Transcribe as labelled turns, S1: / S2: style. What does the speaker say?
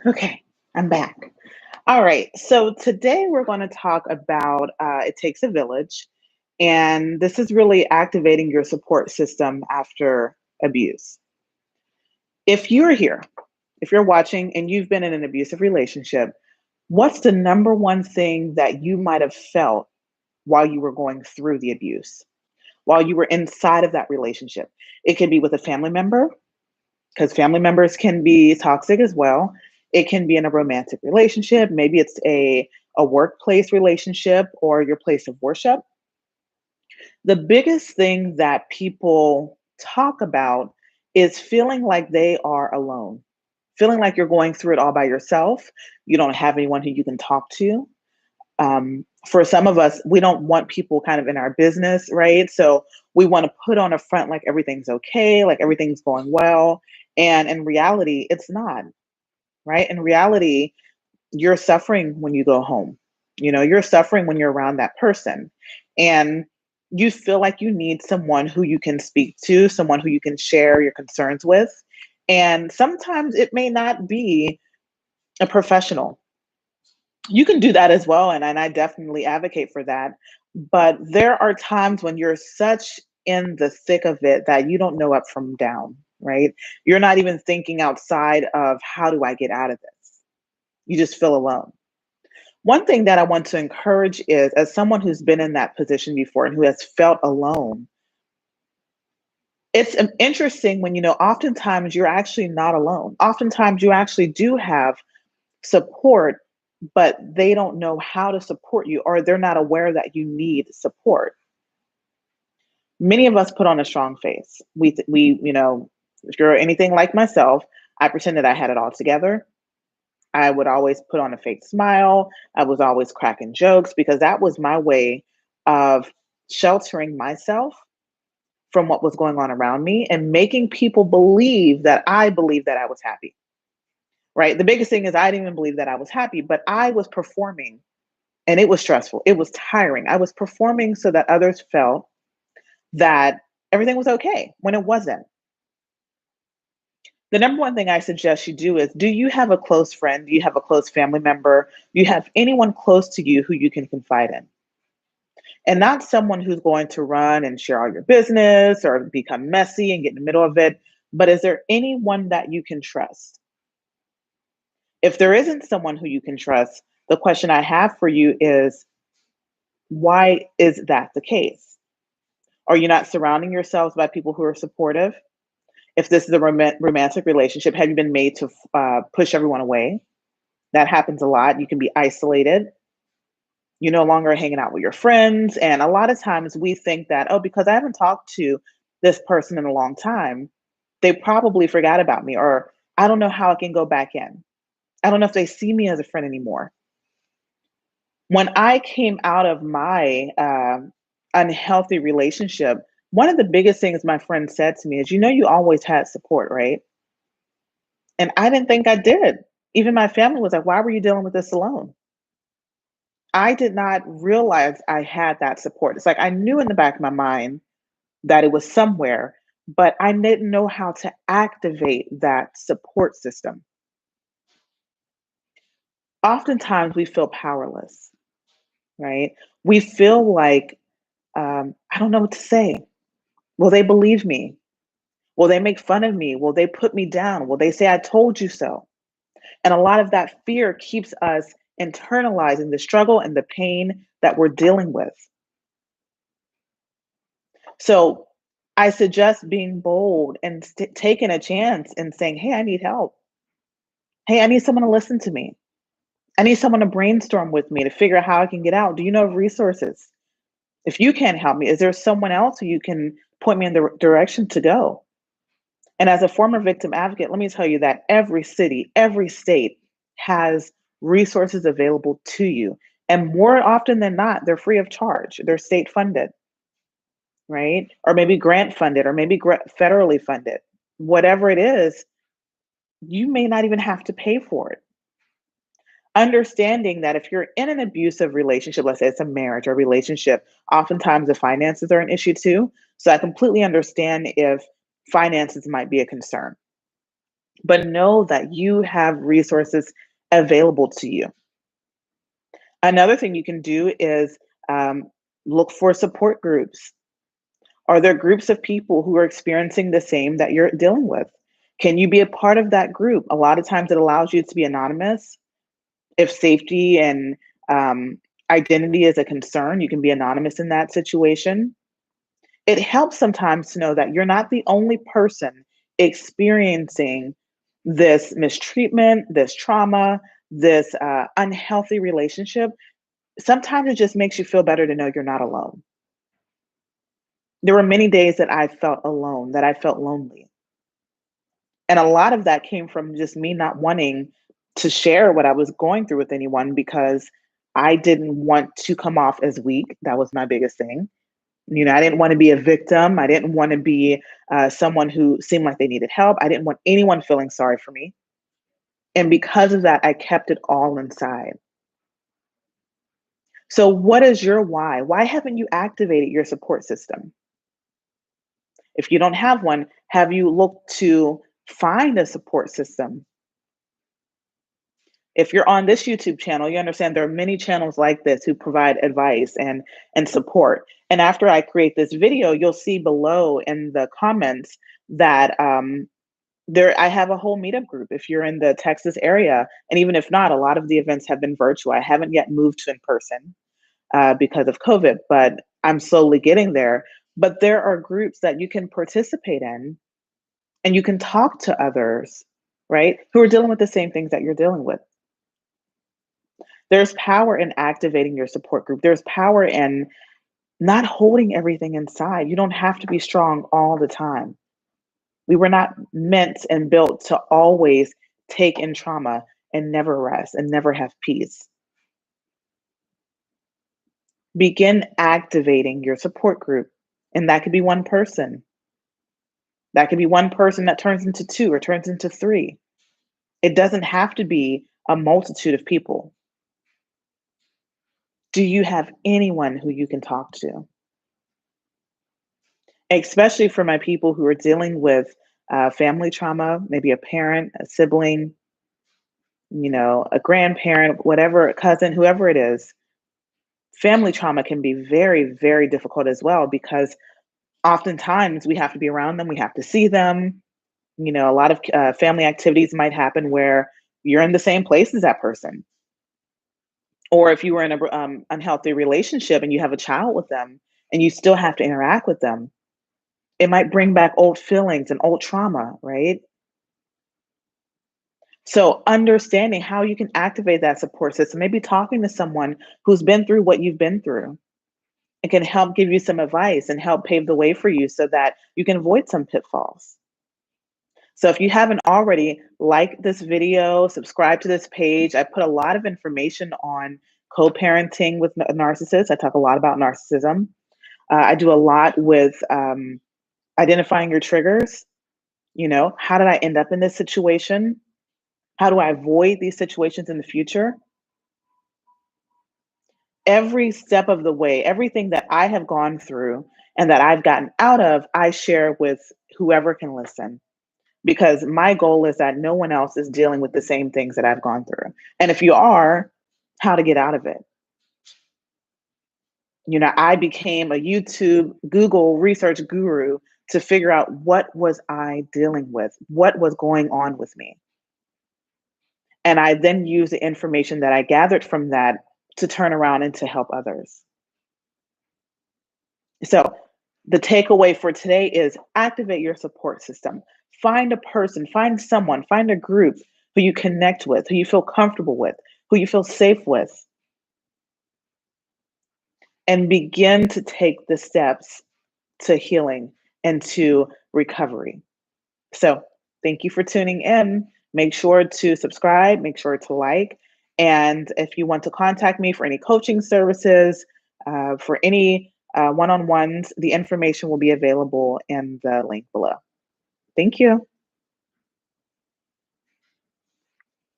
S1: Okay, I'm back. All right, so today we're going to talk about it takes a village, and this is really activating your support system after abuse. If you're here, if you're watching and you've been in an abusive relationship, what's the number one thing that you might have felt while you were going through the abuse, while you were inside of that relationship? It could be with a family member, because family members can be toxic as well. It can be in a romantic relationship. Maybe it's a workplace relationship or your place of worship. The biggest thing that people talk about is feeling like they are alone, feeling like you're going through it all by yourself. You don't have anyone who you can talk to. For some of us, we don't want people kind of in our business, right? So we want to put on a front like everything's okay, like everything's going well. And in reality, it's not, right? In reality, you're suffering when you go home. You're suffering when you're around that person. And you feel like you need someone who you can speak to, someone who you can share your concerns with. And sometimes it may not be a professional. You can do that as well, and I definitely advocate for that. But there are times when you're such in the thick of it that you don't know up from down, right? You're not even thinking outside of how do I get out of this? You just feel alone. One thing that I want to encourage is, as someone who's been in that position before and who has felt alone, it's interesting when oftentimes you're actually not alone. Oftentimes you actually do have support, but they don't know how to support you, or they're not aware that you need support. Many of us put on a strong face. If you're anything like myself, I pretended I had it all together. I would always put on a fake smile. I was always cracking jokes because that was my way of sheltering myself from what was going on around me and making people believe that I believed that I was happy. Right? The biggest thing is I didn't even believe that I was happy, but I was performing and it was stressful. It was tiring. I was performing so that others felt that everything was okay when it wasn't. The number one thing I suggest you do is, do you have a close friend? Do you have a close family member? Do you have anyone close to you who you can confide in? And not someone who's going to run and share all your business or become messy and get in the middle of it, but is there anyone that you can trust? If there isn't someone who you can trust, the question I have for you is, why is that the case? Are you not surrounding yourselves by people who are supportive? If this is a romantic relationship, have you been made to push everyone away? That happens a lot. You can be isolated. You're no longer hanging out with your friends. And a lot of times we think that, oh, because I haven't talked to this person in a long time, they probably forgot about me, or I don't know how I can go back in. I don't know if they see me as a friend anymore. When I came out of my unhealthy relationship, one of the biggest things my friend said to me is, you always had support, right? And I didn't think I did. Even my family was like, why were you dealing with this alone? I did not realize I had that support. It's like I knew in the back of my mind that it was somewhere, but I didn't know how to activate that support system. Oftentimes we feel powerless, right? We feel like, I don't know what to say. Will they believe me? Will they make fun of me? Will they put me down? Will they say, I told you so? And a lot of that fear keeps us internalizing the struggle and the pain that we're dealing with. So I suggest being bold and taking a chance and saying, hey, I need help. Hey, I need someone to listen to me. I need someone to brainstorm with me to figure out how I can get out. Do you know of resources? If you can't help me, is there someone else who you can point me in the direction to go? And as a former victim advocate, let me tell you that every city, every state has resources available to you. And more often than not, they're free of charge. They're state funded, right? Or maybe grant funded, or maybe federally funded. Whatever it is, you may not even have to pay for it. Understanding that if you're in an abusive relationship, let's say it's a marriage or relationship, oftentimes the finances are an issue too. So I completely understand if finances might be a concern. but know that you have resources available to you. Another thing you can do is um, look for support groups. Are there groups of people who are experiencing the same that you're dealing with? Can you be a part of that group? A lot of times it allows you to be anonymous. If safety and um, identity is a concern, you can be anonymous in that situation. It helps sometimes to know that you're not the only person experiencing this mistreatment, this trauma, this unhealthy relationship. Sometimes it just makes you feel better to know you're not alone. There were many days that I felt alone, that I felt lonely. And a lot of that came from just me not wanting to share what I was going through with anyone because I didn't want to come off as weak. That was my biggest thing. You know, I didn't want to be a victim. I didn't want to be someone who seemed like they needed help. I didn't want anyone feeling sorry for me. And because of that, I kept it all inside. So, what is your why? Why haven't you activated your support system? If you don't have one, have you looked to find a support system? If you're on this YouTube channel, you understand there are many channels like this who provide advice and support. And after I create this video, you'll see below in the comments that there I have a whole meetup group if you're in the Texas area. And even if not, a lot of the events have been virtual. I haven't yet moved to in person because of COVID, but I'm slowly getting there. But there are groups that you can participate in and you can talk to others, right, who are dealing with the same things that you're dealing with. There's power in activating your support group. There's power in not holding everything inside. You don't have to be strong all the time. We were not meant and built to always take in trauma and never rest and never have peace. Begin activating your support group. And that could be one person. That could be one person that turns into two or turns into three. It doesn't have to be a multitude of people. Do you have anyone who you can talk to? Especially for my people who are dealing with family trauma, maybe a parent, a sibling, a grandparent, whatever, a cousin, whoever it is. Family trauma can be very, very difficult as well because oftentimes we have to be around them, we have to see them. A lot of family activities might happen where you're in the same place as that person. Or if you were in a unhealthy relationship and you have a child with them and you still have to interact with them, it might bring back old feelings and old trauma, right? So understanding how you can activate that support system, maybe talking to someone who's been through what you've been through. It can help give you some advice and help pave the way for you so that you can avoid some pitfalls. So if you haven't already, like this video, subscribe to this page. I put a lot of information on co-parenting with narcissists. I talk a lot about narcissism. I do a lot with identifying your triggers. How did I end up in this situation? How do I avoid these situations in the future? Every step of the way, everything that I have gone through and that I've gotten out of, I share with whoever can listen because my goal is that no one else is dealing with the same things that I've gone through. And if you are, how to get out of it. I became a YouTube, Google research guru to figure out what was I dealing with, what was going on with me. And I then use the information that I gathered from that to turn around and to help others. So the takeaway for today is activate your support system. Find a person, find someone, find a group who you connect with, who you feel comfortable with, who you feel safe with, and begin to take the steps to healing and to recovery. So thank you for tuning in. Make sure to subscribe, make sure to like. And if you want to contact me for any coaching services, for any one-on-ones, the information will be available in the link below. Thank you.